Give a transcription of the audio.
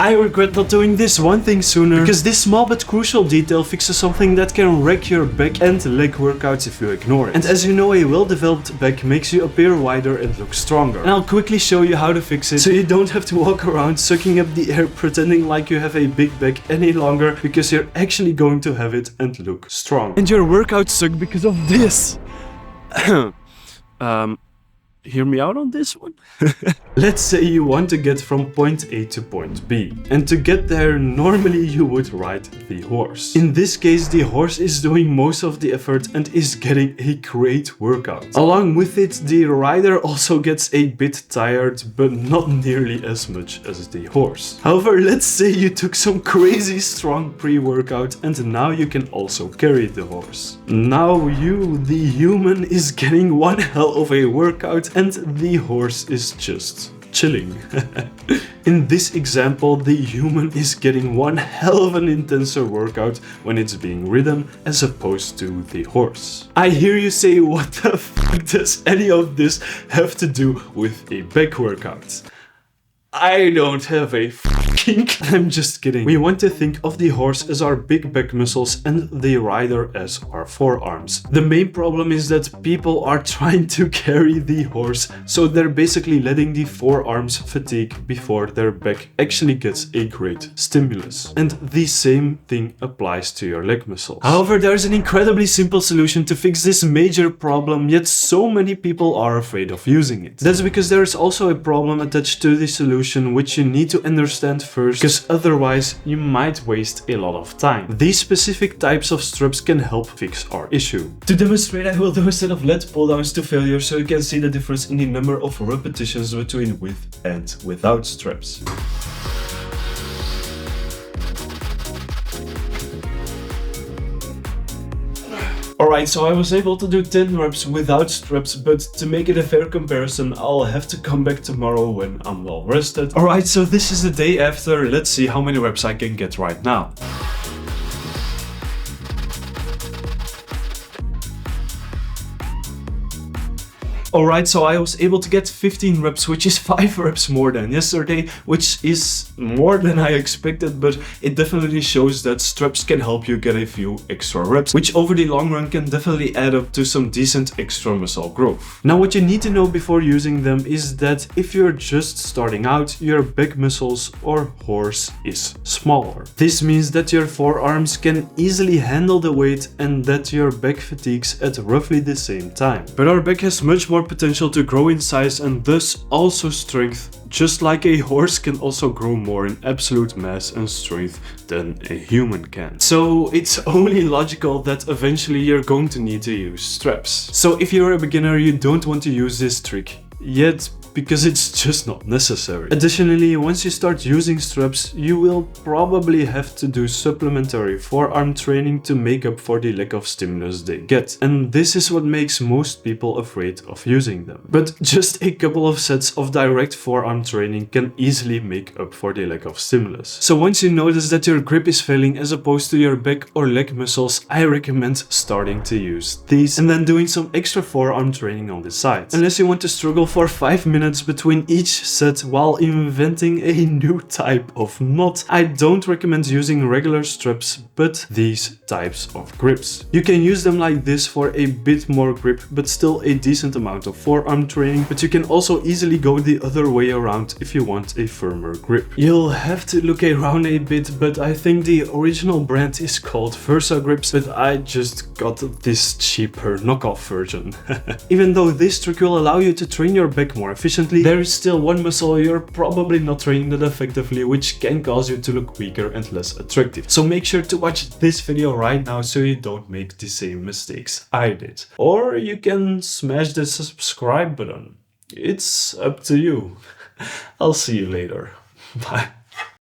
I regret not doing this one thing sooner, because this small but crucial detail fixes something that can wreck your back and leg workouts if you ignore it. And as you know, a well-developed back makes you appear wider and look stronger. And I'll quickly show you how to fix it, so you don't have to walk around sucking up the air pretending like you have a big back any longer, because you're actually going to have it and look strong. And your workouts suck because of this. Hear me out on this one? Let's say you want to get from point A to point B. And to get there, normally you would ride the horse. In this case, the horse is doing most of the effort and is getting a great workout. Along with it, the rider also gets a bit tired, but not nearly as much as the horse. However, let's say you took some crazy strong pre-workout and now you can also carry the horse. Now you, the human, is getting one hell of a workout and the horse is just chilling. In this example, the human is getting one hell of an intenser workout when it's being ridden as opposed to the horse. I hear you say, what the fuck does any of this have to do with a back workout? I don't have a fucking... I'm just kidding. We want to think of the horse as our big back muscles and the rider as our forearms. The main problem is that people are trying to carry the horse, so they're basically letting the forearms fatigue before their back actually gets a great stimulus. And the same thing applies to your leg muscles. However, there's an incredibly simple solution to fix this major problem, yet so many people are afraid of using it. That's because there is also a problem attached to the solution which you need to understand first, because otherwise you might waste a lot of time. These specific types of straps can help fix our issue. To demonstrate, I will do a set of lat pull downs to failure so you can see the difference in the number of repetitions between with and without straps. Alright, so I was able to do 10 reps without straps, but to make it a fair comparison, I'll have to come back tomorrow when I'm well rested. Alright, so this is the day after. Let's see how many reps I can get right now. Alright, so I was able to get 15 reps, which is 5 reps more than yesterday, which is more than I expected, but it definitely shows that straps can help you get a few extra reps, which over the long run can definitely add up to some decent extra muscle growth. Now, what you need to know before using them is that if you're just starting out, your back muscles or horse is smaller. This means that your forearms can easily handle the weight and that your back fatigues at roughly the same time. But our back has much more potential to grow in size and thus also strength, just like a horse can also grow more in absolute mass and strength than a human can. So it's only logical that eventually you're going to need to use straps. So if you're a beginner, you don't want to use this trick yet, because it's just not necessary. Additionally, once you start using straps, you will probably have to do supplementary forearm training to make up for the lack of stimulus they get. And this is what makes most people afraid of using them. But just a couple of sets of direct forearm training can easily make up for the lack of stimulus. So once you notice that your grip is failing as opposed to your back or leg muscles, I recommend starting to use these and then doing some extra forearm training on the side. Unless you want to struggle for 5 minutes between each set while inventing a new type of knot, I don't recommend using regular straps, but these types of grips. You can use them like this for a bit more grip, but still a decent amount of forearm training, but you can also easily go the other way around if you want a firmer grip. You'll have to look around a bit, but I think the original brand is called Versa Grips, but I just got this cheaper knockoff version. Even though this trick will allow you to train your back more efficiently, there is still one muscle you're probably not training that effectively, which can cause you to look weaker and less attractive. So make sure to watch this video right now so you don't make the same mistakes I did. Or you can smash the subscribe button. It's up to you. I'll see you later. Bye.